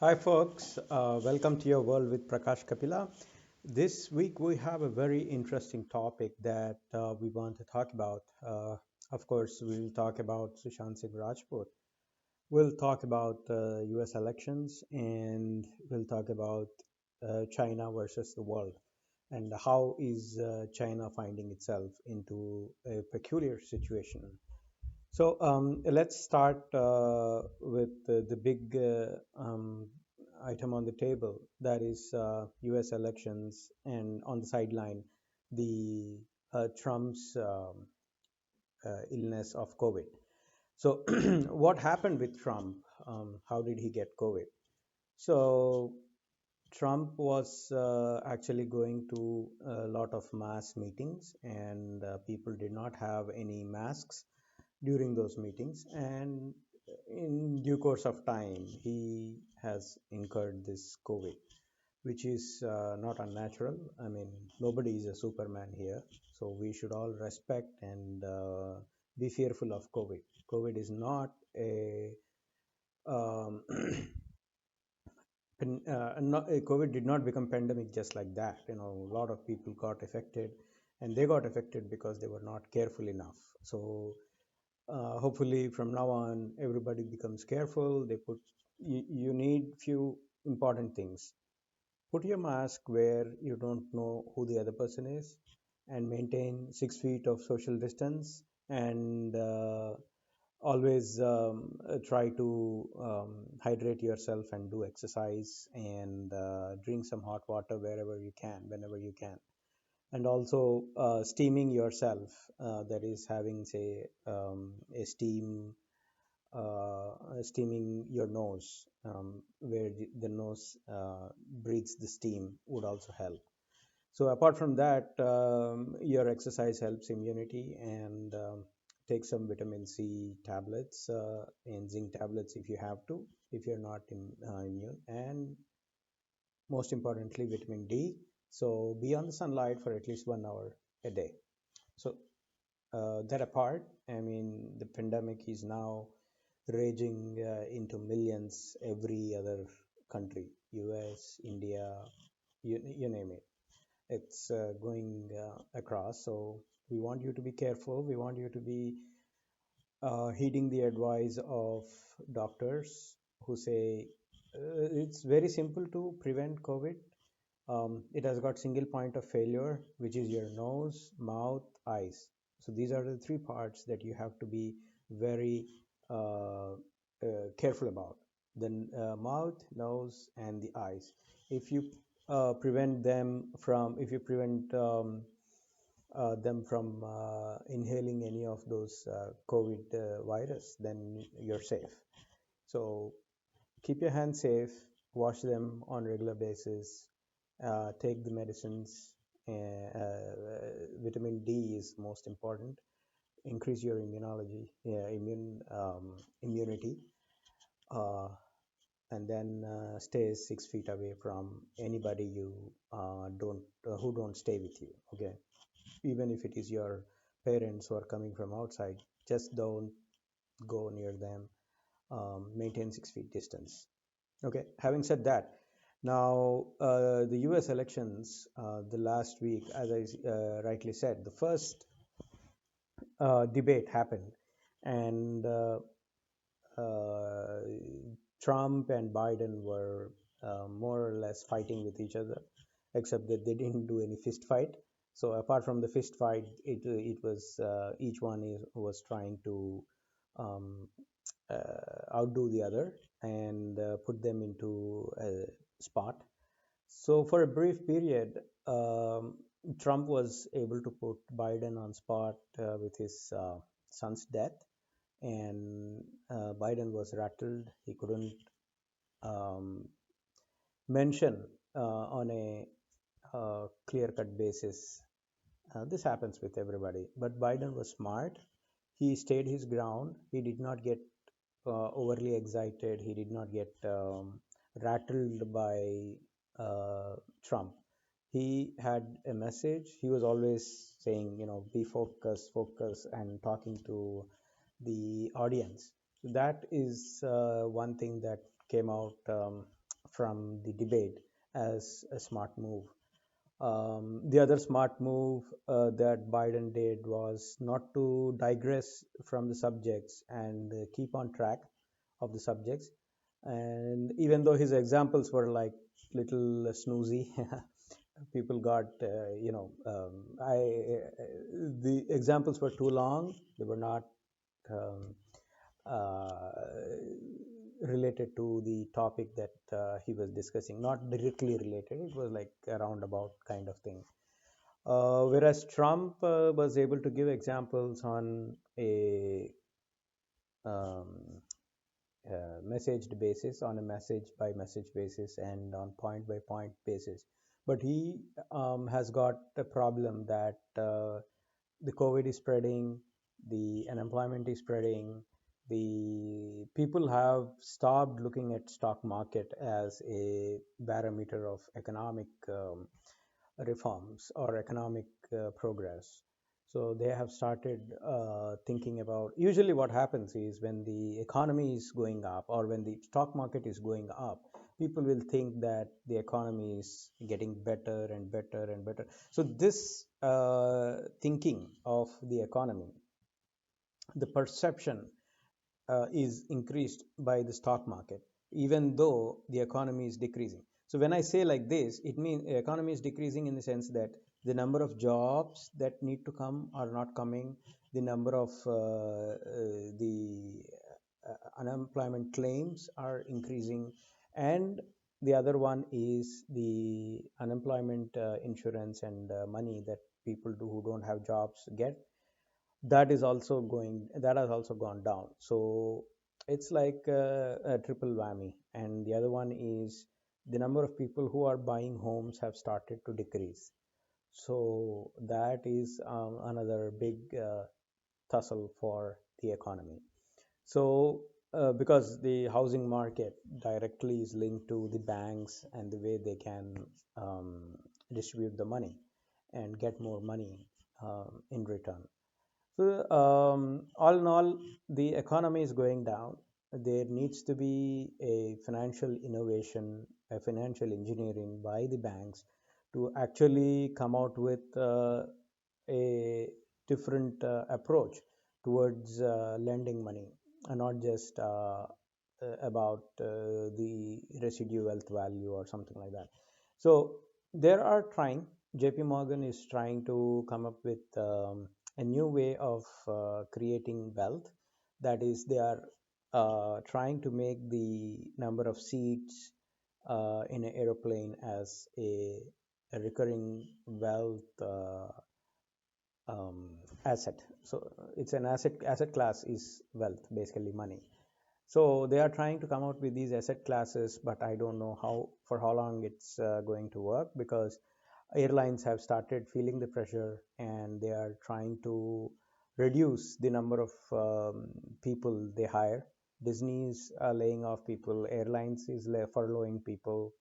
Hi, folks. Welcome to your world with Prakash Kapila. This week, we have a very interesting topic that we want to talk about. Of course, we'll talk about Sushant Singh Rajput. We'll talk about US elections and we'll talk about China versus the world and how is China finding itself into a peculiar situation. So let's start with the big item on the table, that is U.S. elections, and on the sideline, the Trump's illness of COVID. So, what happened with Trump? How did he get COVID? So, Trump was actually going to a lot of mass meetings, and people did not have any masks during those meetings, and in due course of time he has incurred this COVID, which is not unnatural. I mean, nobody is a superman here, so we should all respect and be fearful of COVID is not a um, COVID did not become pandemic just like that. A lot of people got affected, and they got affected because they were not careful enough. So hopefully from now on everybody becomes careful. You need few important things. Put your mask where you don't know who the other person is, and maintain 6 feet of social distance, and always try to hydrate yourself and do exercise, and drink some hot water wherever you can, whenever you can, and also steaming yourself, that is having, say, a steaming your nose, where the nose breathes the steam, would also help. So apart from that, your exercise helps immunity, and take some vitamin C tablets and zinc tablets if you have to, if you're not immune, and most importantly vitamin D. So be on the sunlight for at least 1 hour a day. So that apart, I mean, the pandemic is now raging into millions every other country, US, India, you name it. It's going across. So we want you to be careful. We want you to be heeding the advice of doctors who say it's very simple to prevent COVID. It has got single point of failure, which is your nose, mouth, eyes. So these are the three parts that you have to be very careful about. The mouth, nose, and the eyes. If you if you prevent them from inhaling any of those COVID virus, then you're safe. So keep your hands safe, wash them on regular basis, take the medicines. Vitamin D is most important. Increase your immunity, uh, and then stay 6 feet away from anybody you don't who don't stay with you. Okay, even if it is your parents who are coming from outside, just don't go near them. Maintain 6 feet distance. Okay, having said that, now the US elections, the last week, as I rightly said, the first debate happened, and uh, Trump and Biden were more or less fighting with each other, except that they didn't do any fist fight. So apart from the fist fight, it was each one was trying to um, outdo the other, and put them into a spot. So for a brief period, Trump was able to put Biden on spot with his son's death, and Biden was rattled. He couldn't um, mention on a clear-cut basis. This happens with everybody, but Biden was smart. He stayed his ground. He did not get overly excited. He did not get rattled by Trump. He had a message. He was always saying, be focused, focus, and talking to the audience. That is one thing that came out from the debate as a smart move. The other smart move that Biden did was not to digress from the subjects and keep on track of the subjects. And even though his examples were like little snoozy, people got, the examples were too long. They were not um, uh, related to the topic that he was discussing, not directly related. It was like a roundabout kind of thing. Whereas Trump was able to give examples on a um, messaged basis, on a message by message basis, and on point by point basis. But he has got a problem that the COVID is spreading, the unemployment is spreading, the people have stopped looking at stock market as a barometer of economic reforms or economic progress. So they have started thinking about. Usually, what happens is when the economy is going up or when the stock market is going up, people will think that the economy is getting better and better and better. So this thinking of the economy, the perception is increased by the stock market, even though the economy is decreasing. So when I say like this, it means the economy is decreasing in the sense that the number of jobs that need to come are not coming, the number of the unemployment claims are increasing, and the other one is the unemployment insurance and money that people do who don't have jobs get, that has also gone down. So it's like a triple whammy. And the other one is the number of people who are buying homes have started to decrease. So that is another big tussle for the economy. So because the housing market directly is linked to the banks and the way they can um, distribute the money and get more money in return. So, all in all, the economy is going down. There needs to be a financial innovation, a financial engineering by the banks to actually come out with a different approach towards lending money, and not just about the residue wealth value or something like that. So, there are trying. JP Morgan is trying to come up with a new way of creating wealth. That is, they are trying to make the number of seats in an aeroplane as a recurring wealth um, asset. So it's an asset class is wealth, basically money. So they are trying to come out with these asset classes, but I don't know how long it's going to work, because airlines have started feeling the pressure and they are trying to reduce the number of people they hire. Disney is laying off people, airlines is furloughing people.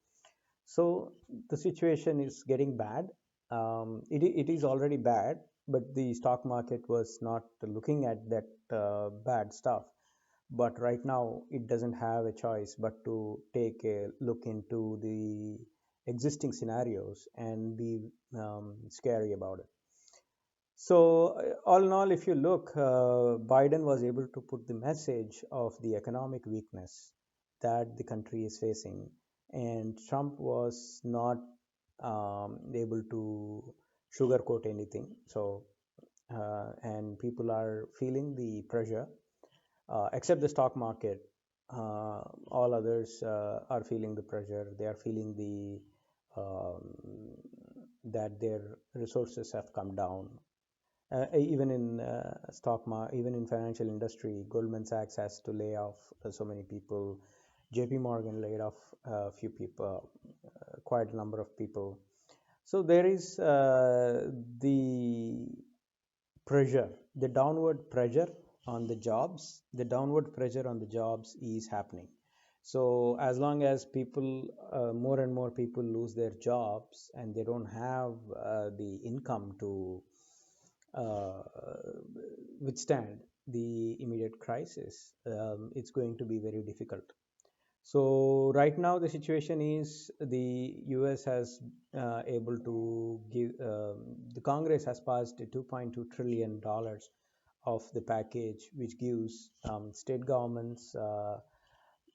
So the situation is getting bad. It is already bad, but the stock market was not looking at that bad stuff. But right now, it doesn't have a choice but to take a look into the existing scenarios and be scary about it. So, all in all, if you look, Biden was able to put the message of the economic weakness that the country is facing, and Trump was not able to sugarcoat anything. So, and people are feeling the pressure, except the stock market. All others are feeling the pressure. They are feeling um, that their resources have come down. Even in even in financial industry, Goldman Sachs has to lay off so many people. JP Morgan laid off a few people, quite a number of people. So there is the pressure, the downward pressure on the jobs. The downward pressure on the jobs is happening. So as long as people, more and more people lose their jobs and they don't have the income to uh, withstand the immediate crisis, it's going to be very difficult. So right now the situation is the US has able to give the Congress has passed $2.2 trillion of the package, which gives state governments around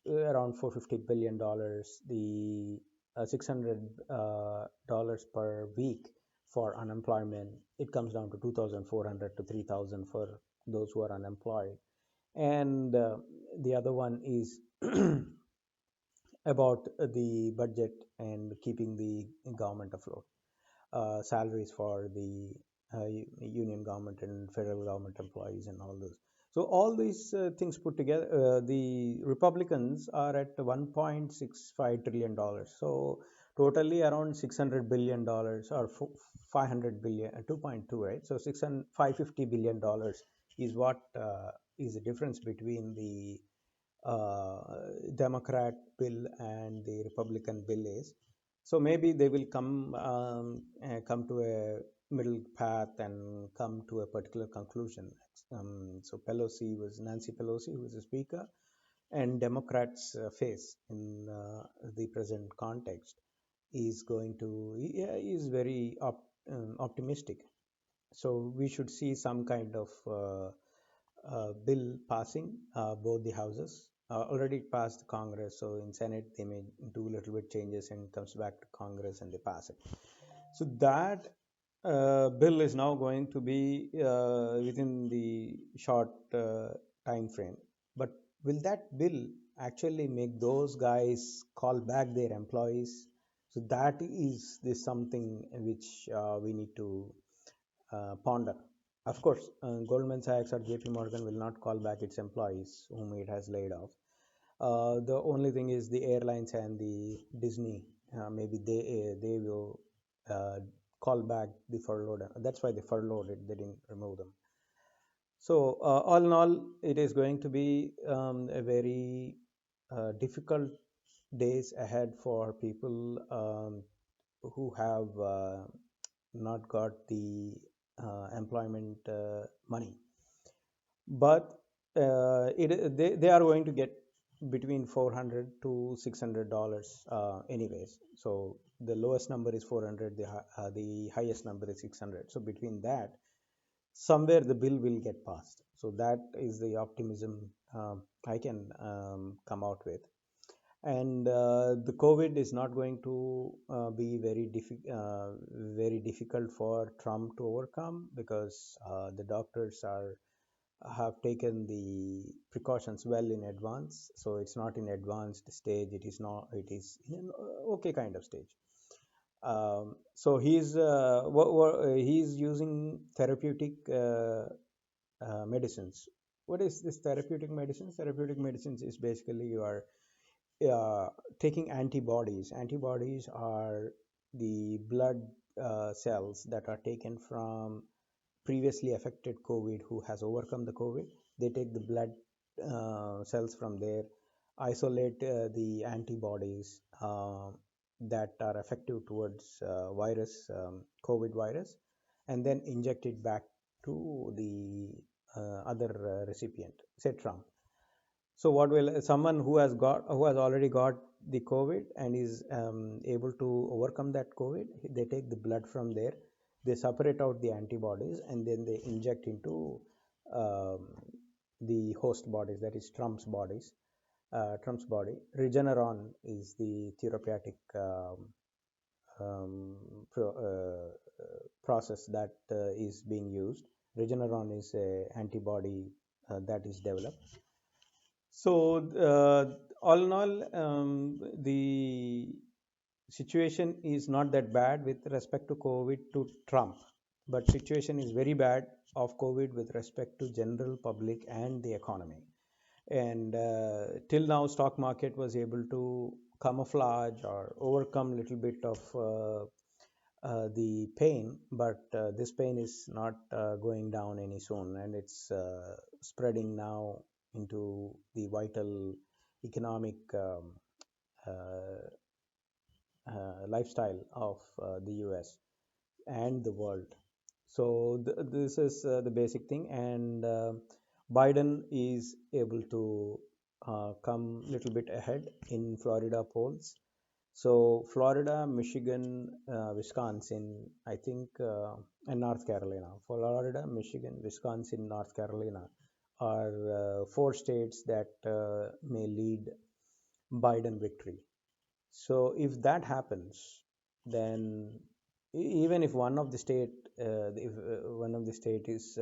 $450 billion, the $600 per week for unemployment. It comes down to 2,400 to 3,000 for those who are unemployed. And the other one is about the budget and keeping the government afloat, salaries for the union government and federal government employees and all those. So all these things put together, the Republicans are at $1.65 trillion. So totally around $600 billion or 500 billion, 2.2, right? So 600, $550 billion is what is the difference between the Democrat bill and the Republican bill is. So maybe they will come to a middle path and come to a particular conclusion. So Nancy Pelosi, who is the Speaker, and Democrats' face in the present context is going to is very optimistic. So we should see some kind of bill passing both the houses. Already it passed Congress, so in Senate they may do a little bit changes and it comes back to Congress and they pass it. So that bill is now going to be within the short time frame. But will that bill actually make those guys call back their employees? So that is this something which we need to ponder. Of course, Goldman Sachs or JP Morgan will not call back its employees whom it has laid off. The only thing is the airlines and the Disney, maybe they will uh, call back the furloughed. That's why they furloughed it. They didn't remove them. So all in all, it is going to be a very difficult days ahead for people who have not got the employment money, but they are going to get between 400 to $600 anyways. So the lowest number is 400, the highest number is 600. So between that, somewhere the bill will get passed. So that is the optimism I can come out with. And the COVID is not going to be very difficult for Trump to overcome, because the doctors are have taken the precautions well in advance. So it's not in advanced stage. It is not. It is in an okay kind of stage. So he's using therapeutic medicines. What is this therapeutic medicines? Therapeutic medicines is basically you are uh, taking antibodies. Antibodies are the blood cells that are taken from previously affected COVID who has overcome the COVID. They take the blood cells from there, isolate the antibodies that are effective towards COVID virus, and then inject it back to the other recipient, say Trump. So what will someone who has already got the COVID and is able to overcome that COVID? They take the blood from there, they separate out the antibodies, and then they inject into um, the host bodies, that is Trump's bodies. Trump's body. Regeneron is the therapeutic um, process that is being used. Regeneron is a antibody that is developed. So, all in all, the situation is not that bad with respect to COVID to Trump, but situation is very bad of COVID with respect to general public and the economy. And till now, stock market was able to camouflage or overcome a little bit of the pain, but this pain is not going down any soon, and it's spreading now into the vital economic uh, lifestyle of the US and the world. So this is the basic thing, and Biden is able to come a little bit ahead in Florida polls. So Florida, Michigan, Wisconsin, I think, and North Carolina. Florida, Michigan, Wisconsin, North Carolina are four states that may lead Biden victory. So if that happens, then even if one of the state is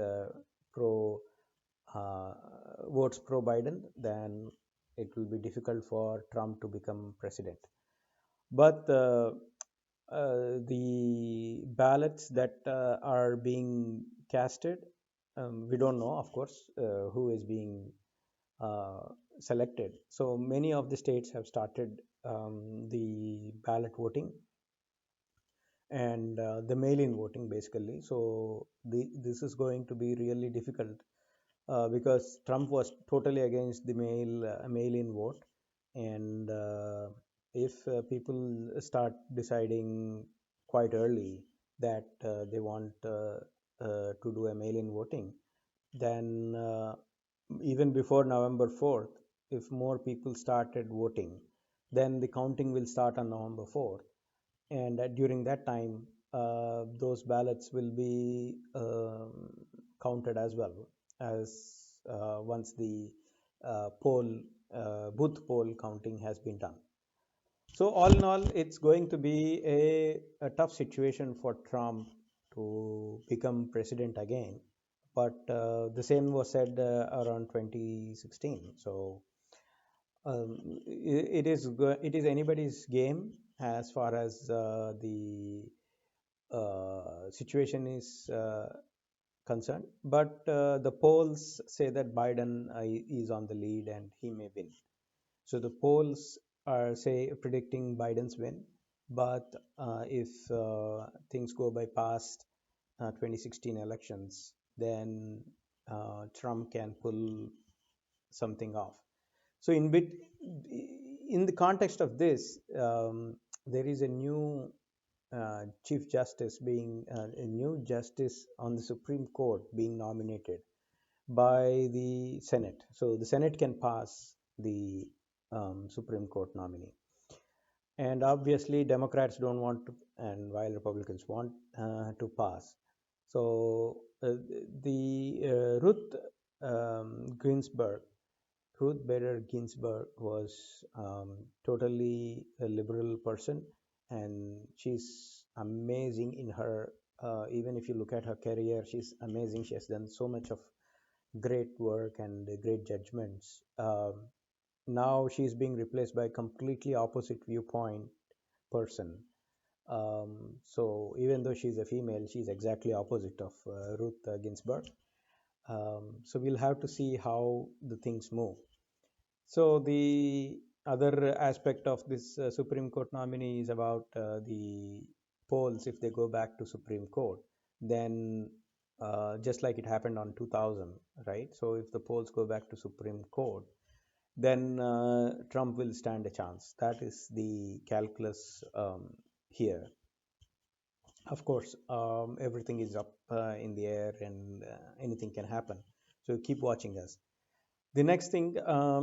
pro uh, votes pro Biden, then it will be difficult for Trump to become president. But the ballots that are being casted, we don't know, of course, who is being uh, selected. So many of the states have started the ballot voting and the mail-in voting basically. So this is going to be really difficult because Trump was totally against the mail-in vote, and if people start deciding quite early that they want to do a mail-in voting, then even before November 4th, if more people started voting, then the counting will start on November 4th, and during that time, those ballots will be counted as well as once the booth poll counting has been done. So all in all, it's going to be a tough situation for Trump to become president again. But the same was said around 2016. So it is anybody's game as far as the situation is concerned. But the polls say that Biden is on the lead and he may win. So the polls are say predicting Biden's win. But if things go by past 2016 elections, then Trump can pull something off. So in the context of this, there is a new chief justice being a new justice on the Supreme Court being nominated by the Senate. So the Senate can pass the Supreme Court nominee, and obviously Democrats don't want to, and while Republicans want to pass. So the Ginsburg Ruth Bader Ginsburg was totally a liberal person, and she's amazing in her. Even if you look at her career, she's amazing. She has done so much of great work and great judgments. Now she's being replaced by a completely opposite viewpoint person. So even though she's a female, she's exactly opposite of Ruth Ginsburg. So we'll have to see how the things move. So the other aspect of this Supreme Court nominee is about the polls. If they go back to Supreme Court, then just like it happened on 2000, right? So if the polls go back to Supreme Court, then Trump will stand a chance. That is the calculus here. Of course, everything is up in the air and anything can happen. So keep watching us. The next thing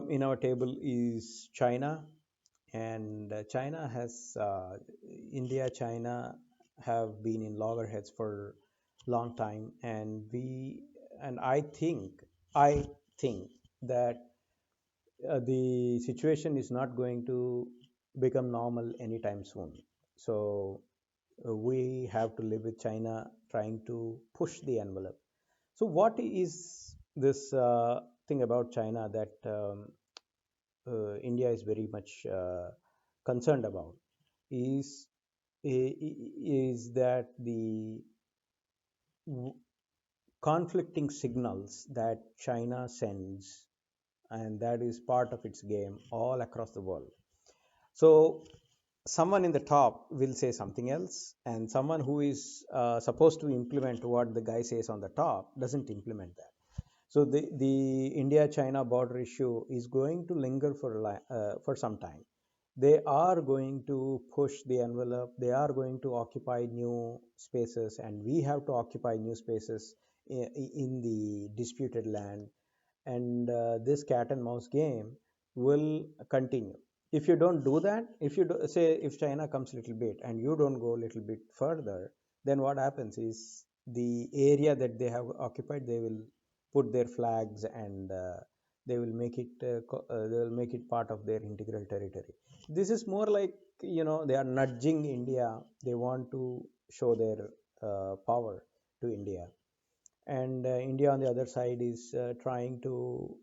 in our table is China, and India, China have been in loggerheads for a long time, and I think that the situation is not going to become normal anytime soon. So we have to live with China trying to push the envelope. So what is this thing about China that India is very much concerned about is is that the conflicting signals that China sends, and that is part of its game all across the world. So someone in the top will say something else, and someone who is supposed to implement what the guy says on the top doesn't implement that. So the India-China border issue is going to linger for some time. They are going to push the envelope. They are going to occupy new spaces, and we have to occupy new spaces in the disputed land. And this cat and mouse game will continue. If you don't do that, if you do, say if China comes a little bit and you don't go a little bit further, then what happens is the area that they have occupied, they will put their flags and they will make it part of their integral territory. This is more like, they are nudging India. They want to show their power to India, and India on the other side is trying to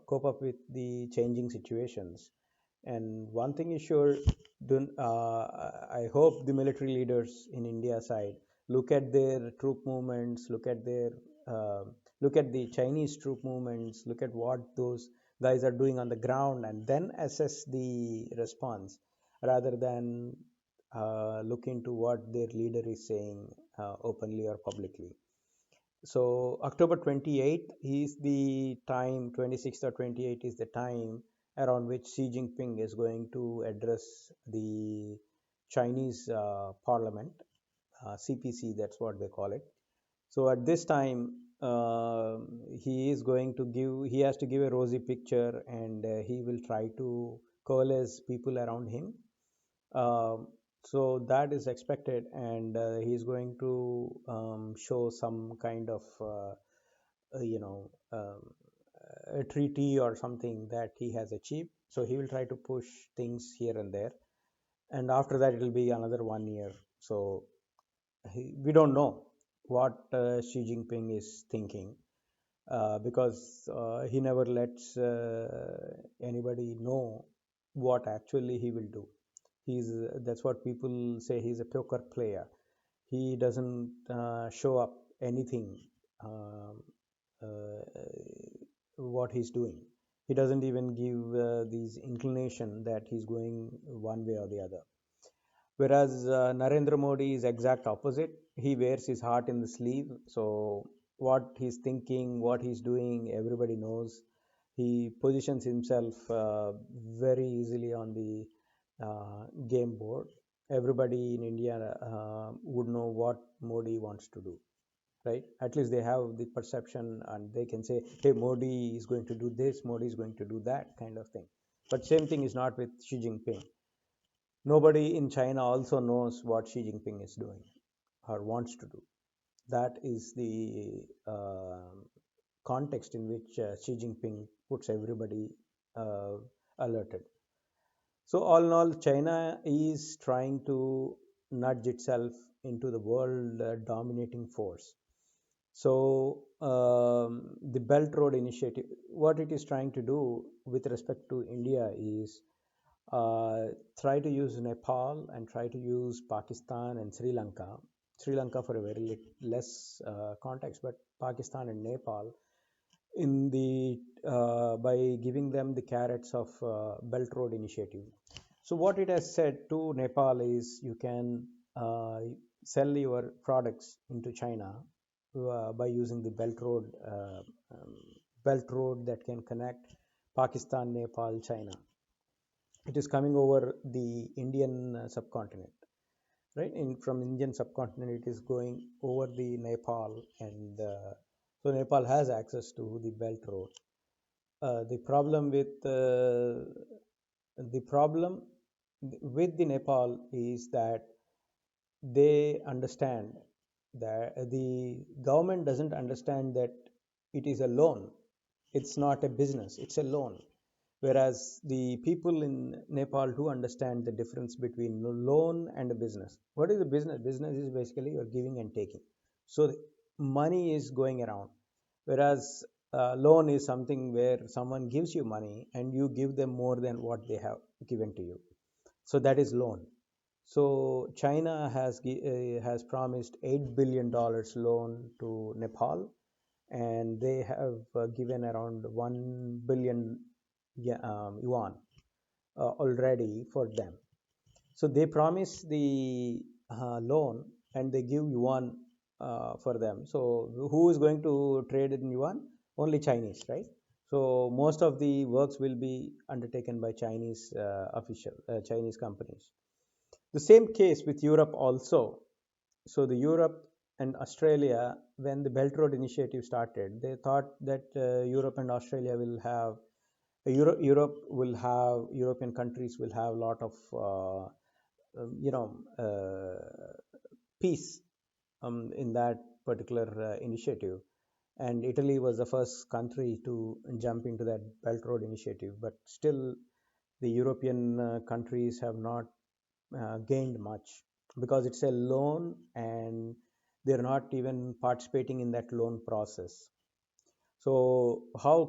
cope up with the changing situations. And one thing is sure, I hope the military leaders in India side look at their troop movements, uh, look at the Chinese troop movements, look at what those guys are doing on the ground, and then assess the response rather than look into what their leader is saying openly or publicly. So October 28th is the time, 26th or 28th is the time around which Xi Jinping is going to address the Chinese parliament, CPC, that's what they call it. So at this time, he has to give a rosy picture, and he will try to coalesce people around him. um, so that is expected, and he's going to show some kind of you know a treaty or something that he has achieved. So he will try to push things here and there, and after that it will be another 1 year. So we don't know what Xi Jinping is thinking, because he never lets anybody know what actually he will do. That's what people say. He's a poker player. He doesn't show up anything, um, uh, what he's doing. He doesn't even give these inclination that he's going one way or the other. Whereas Narendra Modi is exact opposite. He wears his heart in the sleeve. So what he's thinking, what he's doing, everybody knows. He positions himself very easily on the game board. Everybody in India would know what Modi wants to do, right? At least they have the perception, and they can say, "Hey, Modi is going to do this. Modi is going to do that," kind of thing. But same thing is not with Xi Jinping. Nobody in China also knows what Xi Jinping is doing or wants to do. That is the context in which Xi Jinping puts everybody uh, alerted. So, all in all, China is trying to nudge itself into the world dominating force. So, the Belt Road Initiative, what it is trying to do with respect to India is uh, try to use Nepal and try to use Pakistan and Sri Lanka. Sri Lanka for a very less context, but Pakistan and Nepal in the by giving them the carrots of Belt Road Initiative. So what it has said to Nepal is you can sell your products into China by using the um, Belt Road that can connect Pakistan, Nepal, China. It is coming over the Indian subcontinent, right? From Indian subcontinent, it is going over the Nepal, and so Nepal has access to the Belt Road. The problem with the Nepal is that they understand that the government doesn't understand that it is a loan. It's not a business, it's a loan. Whereas the people in Nepal do understand the difference between loan and a business. What is a business? Business is basically you're giving and taking. So the money is going around. Whereas loan is something where someone gives you money and you give them more than what they have given to you. So that is loan. So China has promised $8 billion loan to Nepal, and they have given around 1 billion yuan already for them. So they promise the loan and they give yuan for them. So who is going to trade in yuan? Only Chinese, right? So most of the works will be undertaken by Chinese companies. The same case with Europe also. So the Europe and Australia, when the Belt Road Initiative started, they thought that Europe and Australia will have European countries will have a lot of you know peace in that particular initiative. And Italy was the first country to jump into that Belt Road Initiative, but still the European countries have not gained much because it's a loan and they're not even participating in that loan process. So how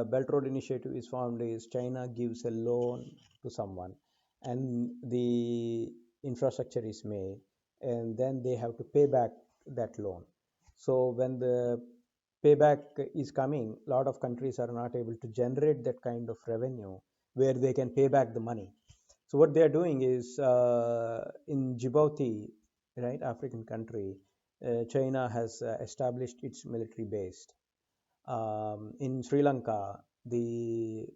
Belt Road Initiative is formed is China gives a loan to someone, and the infrastructure is made, and then they have to pay back that loan. So when the payback is coming, a lot of countries are not able to generate that kind of revenue where they can pay back the money. So what they are doing is in Djibouti, right, African country, China has established its military base. In Sri Lanka, the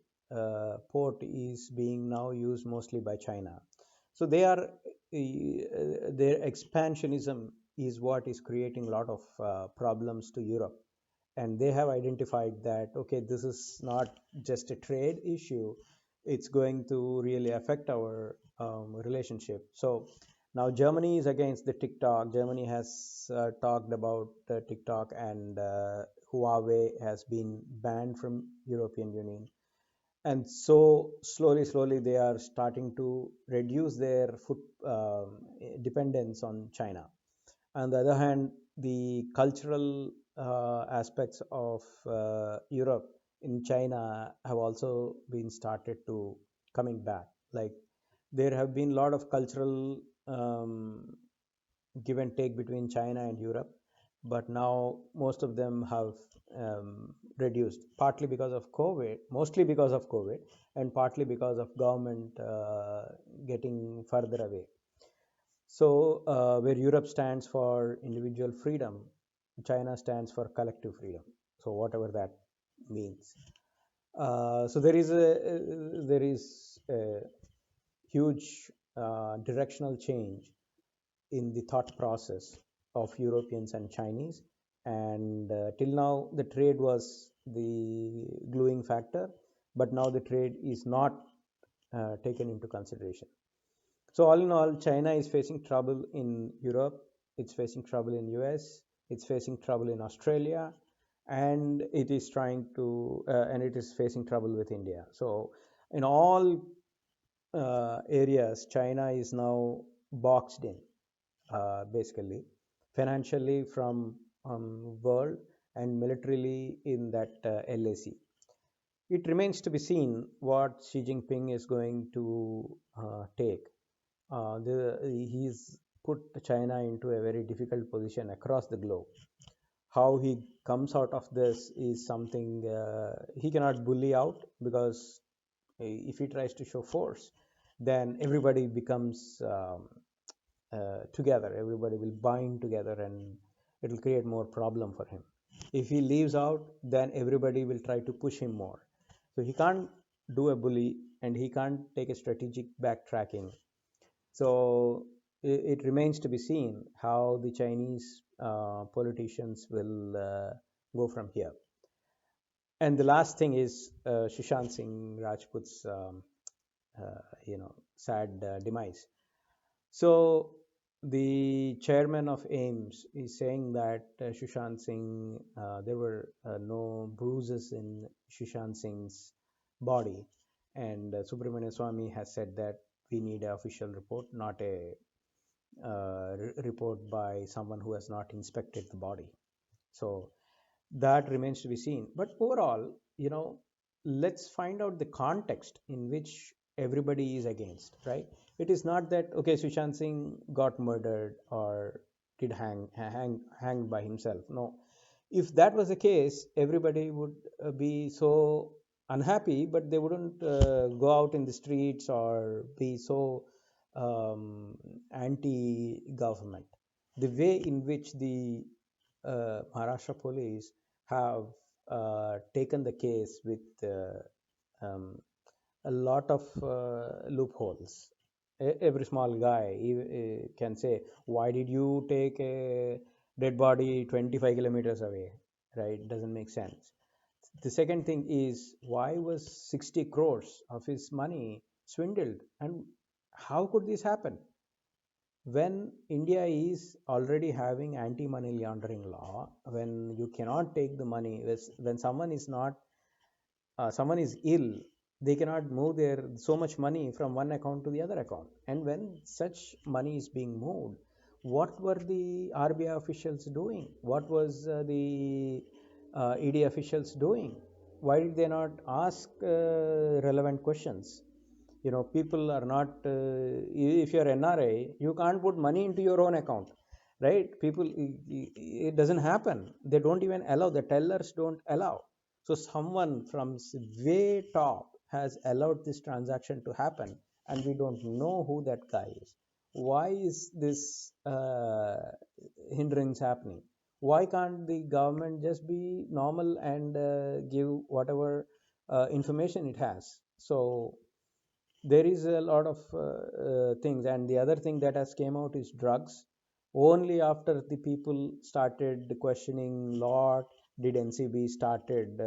port is being now used mostly by China. So their expansionism is what is creating a lot of problems to Europe. And they have identified that, okay, this is not just a trade issue, it's going to really affect our relationship. So now Germany is against the TikTok. Germany has talked about TikTok, and Huawei has been banned from European Union. And so slowly they are starting to reduce their foot dependence on China. On the other hand, the cultural aspects of Europe in China have also been started to coming back. Like there have been a lot of cultural give and take between China and Europe, but now most of them have reduced, partly because of COVID, mostly because of COVID, and partly because of government getting further away. So, where Europe stands for individual freedom, China stands for collective freedom. So, whatever that means. So there is a huge directional change in the thought process of Europeans and Chinese. And till now, the trade was the gluing factor, but now the trade is not taken into consideration. So all in all, China is facing trouble in Europe, it's facing trouble in US, it's facing trouble in Australia, and it is facing trouble with India. So in all areas, China is now boxed in, basically, financially from world and militarily in that LAC. It remains to be seen what Xi Jinping is going to take. He's put China into a very difficult position across the globe. How he comes out of this is something he cannot bully out, because if he tries to show force, then everybody becomes together. Everybody will bind together, and it will create more problem for him. If he leaves out, then everybody will try to push him more. So he can't do a bully, and he can't take a strategic backtracking. So it remains to be seen how the Chinese politicians will go from here. And the last thing is Sushant Singh Rajput's sad demise. So the chairman of AIMS is saying that Sushant Singh, there were no bruises in Sushant Singh's body, and Subramania Swamy has said that we need an official report, not a report by someone who has not inspected the body. So that remains to be seen. But overall, let's find out the context in which everybody is against, right? It is not that, okay, Sushant Singh got murdered or did hanged by himself. No. If that was the case, everybody would be so unhappy, but they wouldn't go out in the streets or be so anti-government. The way in which the Maharashtra police have taken the case with um, a lot of loopholes. Every small guy can say, "Why did you take a dead body 25 kilometers away?" Right? Doesn't make sense. The second thing is, why was 60 crores of his money swindled? And how could this happen? When India is already having anti-money laundering law, when you cannot take the money, when someone is ill, they cannot move their so much money from one account to the other account. And when such money is being moved, what were the RBI officials doing? What was the ED officials doing? Why did they not ask relevant questions? People are not, if you're NRA, you can't put money into your own account, right? It doesn't happen. They don't even allow, the tellers don't allow. So someone from way top has allowed this transaction to happen, and we don't know who that guy is. Why is this hindrance happening? Why can't the government just be normal and give whatever information it has? So there is a lot of things. And the other thing that has came out is drugs. Only after the people started questioning lot did NCB started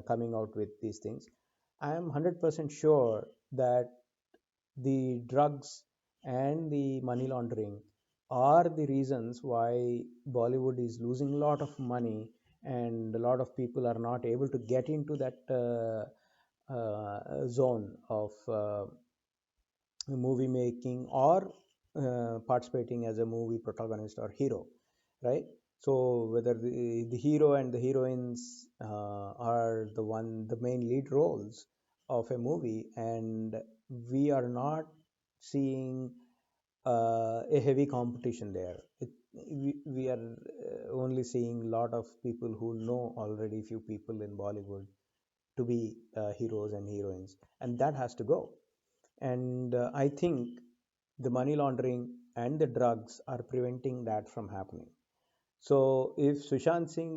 coming out with these things. I am 100% sure that the drugs and the money laundering are the reasons why Bollywood is losing a lot of money, and a lot of people are not able to get into that zone of movie making, or participating as a movie protagonist or hero, right? So whether the hero and the heroines are the main lead roles of a movie, and we are not seeing a heavy competition there. We are only seeing a lot of people who know already few people in Bollywood to be heroes and heroines, and that has to go. And I think the money laundering and the drugs are preventing that from happening. So if Sushant Singh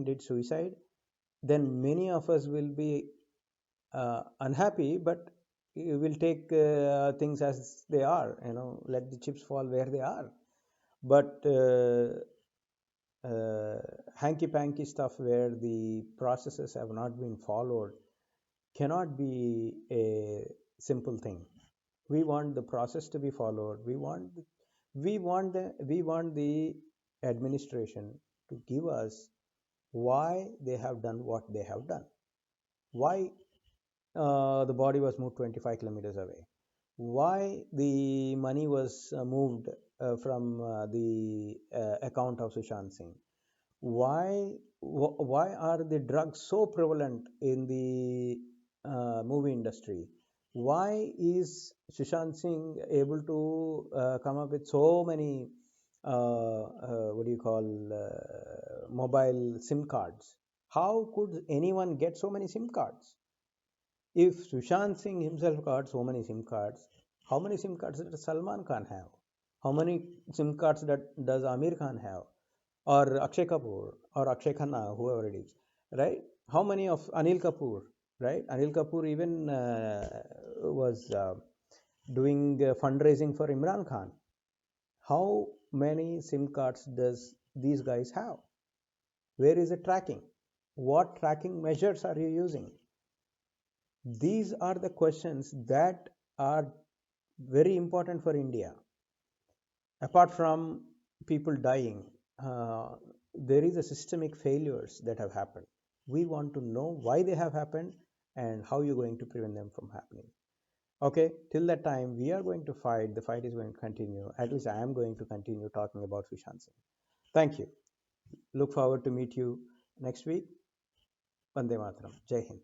did suicide, then many of us will be unhappy, but we will take things as they are, let the chips fall where they are. But hanky panky stuff where the processes have not been followed cannot be a simple thing. We want the process to be followed. We want the administration to give us why they have done what they have done. Why the body was moved 25 kilometers away? Why the money was moved from the account of Sushant Singh? Why are the drugs so prevalent in the movie industry? Why is Sushant Singh able to come up with so many what do you call mobile SIM cards? How could anyone get so many SIM cards? If Sushant Singh himself got so many SIM cards, how many SIM cards does Salman Khan have? How many SIM cards does Amir Khan have? Or Akshay Kapoor or Akshay Khanna, whoever it is, right? How many of Anil Kapoor, right? Anil Kapoor even was doing fundraising for Imran Khan. How many SIM cards does these guys have? Where is the tracking? What tracking measures are you using? These are the questions that are very important for India. Apart from people dying, there is a systemic failures that have happened. We want to know why they have happened and how you're going to prevent them from happening. Okay, till that time, we are going to fight. The fight is going to continue. At least I am going to continue talking about Sushant Singh. Thank you. Look forward to meet you next week. Vande Mataram. Jai Hind.